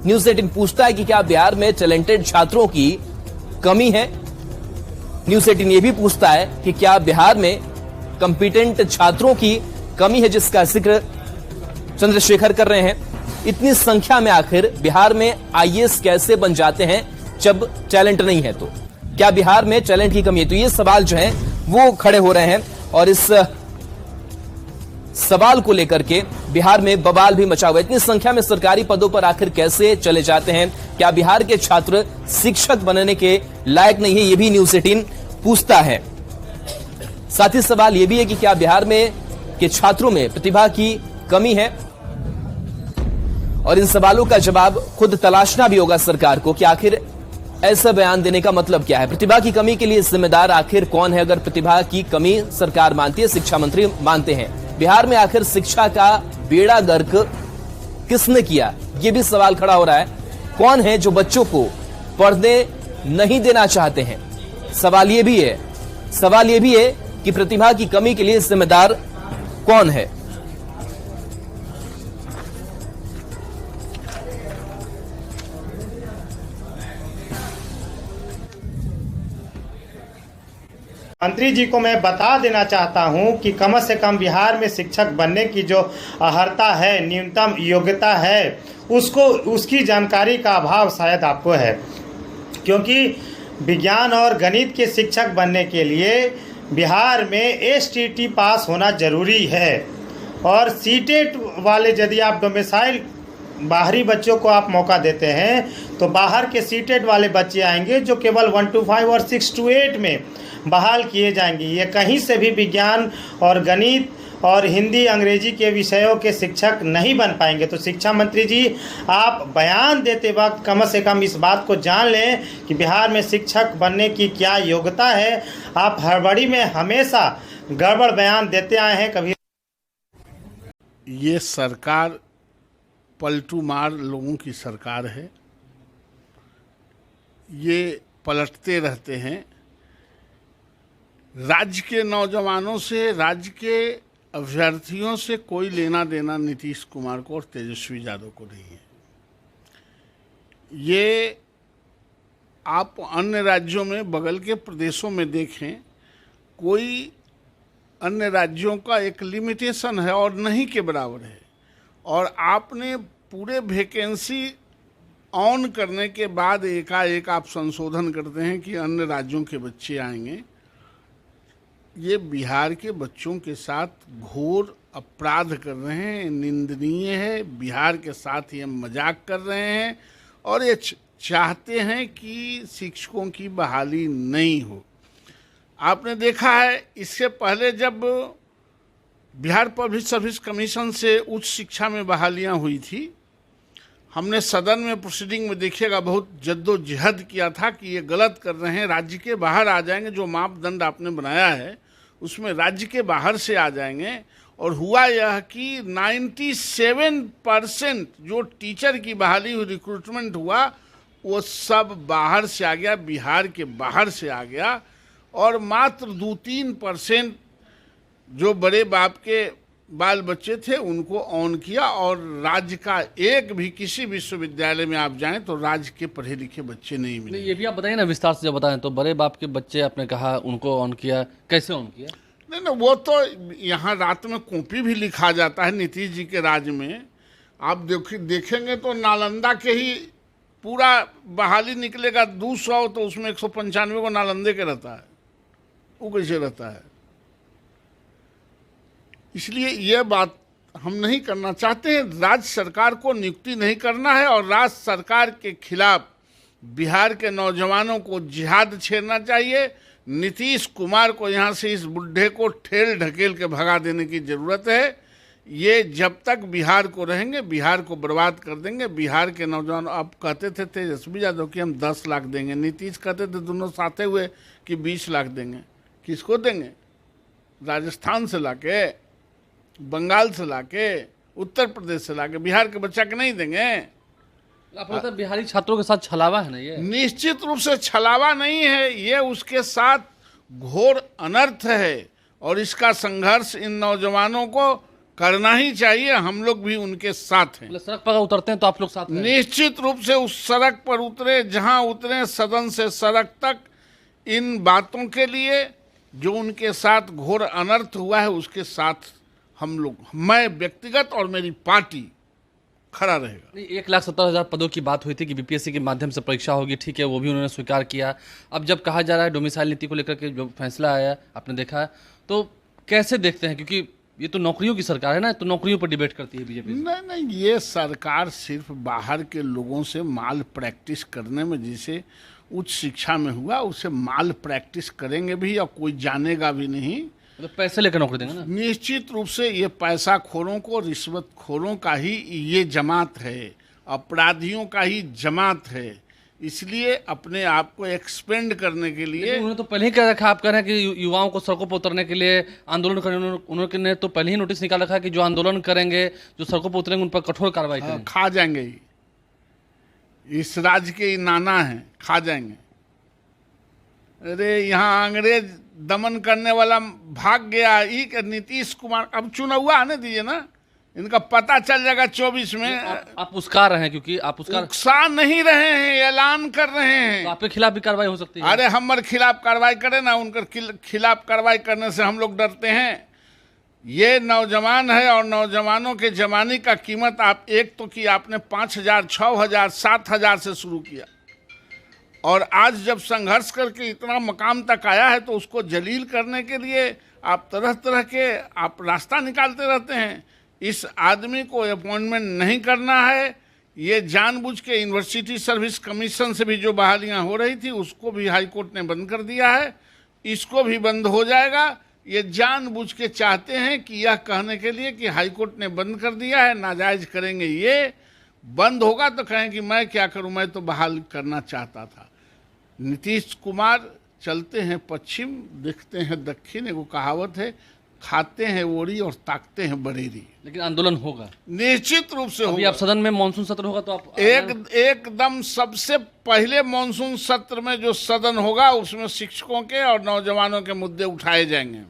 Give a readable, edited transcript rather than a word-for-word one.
News 18 पूछता है कि क्या बिहार में टैलेंटेड छात्रों की कमी है। न्यूज 18 ये भी पूछता है कि क्या बिहार में कॉम्पिटेंट छात्रों की कमी है, जिसका जिक्र चंद्रशेखर कर रहे हैं। इतनी संख्या में आखिर बिहार में आईएएस कैसे बन जाते हैं जब टैलेंट नहीं है? तो क्या बिहार में टैलेंट की कमी है? तो ये सवाल जो है वो खड़े हो रहे हैं और इस सवाल को लेकर के बिहार में बवाल भी मचा हुआ है। इतनी संख्या में सरकारी पदों पर आखिर कैसे चले जाते हैं? क्या बिहार के छात्र शिक्षक बनने के लायक नहीं है? ये भी न्यूज 18 पूछता है। साथ ही सवाल यह भी है कि क्या बिहार में के छात्रों में प्रतिभा की कमी है? और इन सवालों का जवाब खुद तलाशना भी होगा सरकार को कि आखिर ऐसा बयान देने का मतलब क्या है। प्रतिभा की कमी के लिए जिम्मेदार आखिर कौन है? अगर प्रतिभा की कमी सरकार मानती है, शिक्षा मंत्री मानते हैं, बिहार में आखिर शिक्षा का बेड़ा गर्क किसने किया? यह भी सवाल खड़ा हो रहा है। कौन है जो बच्चों को पढ़ने नहीं देना चाहते हैं? सवाल यह भी है कि प्रतिभा की कमी के लिए जिम्मेदार कौन है? मंत्री जी को मैं बता देना चाहता हूं कि कम से कम बिहार में शिक्षक बनने की जो अर्हता है, न्यूनतम योग्यता है, उसकी जानकारी का अभाव शायद आपको है। क्योंकि विज्ञान और गणित के शिक्षक बनने के लिए बिहार में एसटीटी पास होना जरूरी है। और सीटेट वाले यदि आप डोमिसाइल बाहरी बच्चों को आप मौका देते हैं तो बाहर के सीटेट वाले बच्चे आएंगे जो केवल 1 to 5 और 6 to 8 में बहाल किए जाएंगे। ये कहीं से भी विज्ञान और गणित और हिंदी अंग्रेजी के विषयों के शिक्षक नहीं बन पाएंगे। तो शिक्षा मंत्री जी, आप बयान देते वक्त कम से कम इस बात को जान लें कि बिहार में शिक्षक बनने की क्या योग्यता है। आप हड़बड़ी में हमेशा गड़बड़ बयान देते आए हैं। कभी ये सरकार पलटू मार लोगों की सरकार है, ये पलटते रहते हैं। राज्य के नौजवानों से, राज्य के अभ्यर्थियों से कोई लेना देना नीतीश कुमार को और तेजस्वी यादव को नहीं है। ये आप अन्य राज्यों में, बगल के प्रदेशों में देखें, कोई अन्य राज्यों का एक लिमिटेशन है और नहीं के बराबर है। और आपने पूरे वैकेंसी ऑन करने के बाद एकाएक आप संशोधन करते हैं कि अन्य राज्यों के बच्चे आएंगे। ये बिहार के बच्चों के साथ घोर अपराध कर रहे हैं, निंदनीय है। बिहार के साथ ये मजाक कर रहे हैं और ये चाहते हैं कि शिक्षकों की बहाली नहीं हो। आपने देखा है, इससे पहले जब बिहार पब्लिक सर्विस कमीशन से उच्च शिक्षा में बहालियां हुई थी, हमने सदन में प्रोसीडिंग में देखिएगा बहुत जद्दोजहद किया था कि ये गलत कर रहे हैं, राज्य के बाहर आ जाएंगे। जो मापदंड आपने बनाया है उसमें राज्य के बाहर से आ जाएंगे। और हुआ यह कि 97% जो टीचर की बहाली हुई, रिक्रूटमेंट हुआ, वो सब बाहर से आ गया, बिहार के बाहर से आ गया। और मात्र 2-3% जो बड़े बाप के बाल बच्चे थे उनको ऑन किया। और राज्य का एक भी किसी विश्वविद्यालय में आप जाएं तो राज्य के पढ़े लिखे बच्चे नहीं मिले। ये भी आप बताइए ना विस्तार से, जब बताएं तो बड़े बाप के बच्चे आपने कहा उनको ऑन किया, कैसे ऑन किया? नहीं, वो तो यहाँ रात में कॉपी भी लिखा जाता है नीतीश जी के राज में। आप देखेंगे तो नालंदा के ही पूरा बहाली निकलेगा 200, तो उसमें 195 को नालंदे के रहता है। वो कैसे रहता है? इसलिए यह बात हम नहीं करना चाहते हैं। राज्य सरकार को नियुक्ति नहीं करना है और राज्य सरकार के खिलाफ बिहार के नौजवानों को जिहाद छेड़ना चाहिए। नीतीश कुमार को यहाँ से इस बुढ़े को ठेल ढकेल के भगा देने की ज़रूरत है। ये जब तक बिहार को रहेंगे बिहार को बर्बाद कर देंगे। बिहार के नौजवान, आप कहते थे तेजस्वी यादव कि हम 10 लाख देंगे, नीतीश कहते थे दोनों साथे हुए कि 20 लाख देंगे। किसको देंगे? राजस्थान से लाके, बंगाल से लाके, उत्तर प्रदेश से लाके बिहार के बच्चा के नहीं देंगे। आपको लगता है बिहारी छात्रों के साथ छलावा है ना? ये निश्चित रूप से छलावा नहीं है, ये उसके साथ घोर अनर्थ है। और इसका संघर्ष इन नौजवानों को करना ही चाहिए, हम लोग भी उनके साथ हैं। मतलब सड़क पर अगर उतरते हैं तो आप लोग साथ में हैं? निश्चित रूप से उस सड़क पर उतरे, जहां उतरे, सदन से सड़क तक, इन बातों के लिए जो उनके साथ घोर अनर्थ हुआ है उसके साथ हम लोग, मैं व्यक्तिगत और मेरी पार्टी खड़ा रहेगा। 1,70,000 पदों की बात हुई थी कि बीपीएससी के माध्यम से परीक्षा होगी, ठीक है, वो भी उन्होंने स्वीकार किया। अब जब कहा जा रहा है डोमिसाइल नीति को लेकर के जो फैसला आया आपने देखा, तो कैसे देखते हैं? क्योंकि ये तो नौकरियों की सरकार है ना, तो नौकरियों पर डिबेट करती है बीजेपी। नहीं नहीं, ये सरकार सिर्फ बाहर के लोगों से माल प्रैक्टिस करने में, जिसे उच्च शिक्षा में हुआ उसे माल प्रैक्टिस करेंगे भी और कोई जानेगा भी नहीं। मतलब पैसे लेकर नौकरी देंगे ना? निश्चित रूप से ये पैसा खोरों को, रिश्वतखोरों का ही ये जमात है, अपराधियों का ही जमात है। इसलिए अपने आप को एक्सपेंड करने के लिए उन्होंने तो पहले ही कह रखा, आप कह रहे हैं कि युवाओं को सड़कों पर उतरने के लिए आंदोलन करें, उन्होंने तो पहले ही नोटिस निकाल रखा है कि जो आंदोलन करेंगे, जो सड़कों पर उतरेंगे, उन पर कठोर कार्रवाई करेंगे। खा जाएंगे ही, इस राज्य के नाना हैं, खा जाएंगे। अरे यहाँ अंग्रेज दमन करने वाला भाग गया, ये नीतीश कुमार, अब चुनाव आने दीजिए ना, इनका पता चल जाएगा 24 में। आप उसका रहे हैं, क्योंकि आप उसका उकसा नहीं रहे हैं, ऐलान कर रहे हैं। तो आपके खिलाफ भी कार्रवाई हो सकती है। अरे हमारे खिलाफ कार्रवाई करे ना, उनके खिलाफ कार्रवाई करने से हम लोग डरते हैं। ये नौजवान है और नौजवानों के जवानी का कीमत आप एक तो कि आपने 5,000, 6,000, 7,000 से शुरू किया, और आज जब संघर्ष करके इतना मकाम तक आया है तो उसको जलील करने के लिए आप तरह तरह के आप रास्ता निकालते रहते हैं। इस आदमी को अपॉइंटमेंट नहीं करना है। ये जानबूझ के यूनिवर्सिटी सर्विस कमीशन से भी जो बहालियां हो रही थी उसको भी हाई कोर्ट ने बंद कर दिया है, इसको भी बंद हो जाएगा। ये जानबूझ के चाहते हैं कि यह कहने के लिए कि हाई कोर्ट ने बंद कर दिया है, नाजायज करेंगे। ये बंद होगा तो कहें कि मैं क्या करूं, मैं तो बहाल करना चाहता था। नीतीश कुमार चलते हैं पश्चिम, दिखते हैं दक्षिण। एगो कहावत है, खाते हैं ओरी और ताकते हैं बरेरी। लेकिन आंदोलन होगा, निश्चित रूप से अभी होगा। आप सदन में मानसून सत्र होगा तो आप एकदम सबसे पहले मानसून सत्र में जो सदन होगा उसमें शिक्षकों के और नौजवानों के मुद्दे उठाए जाएंगे।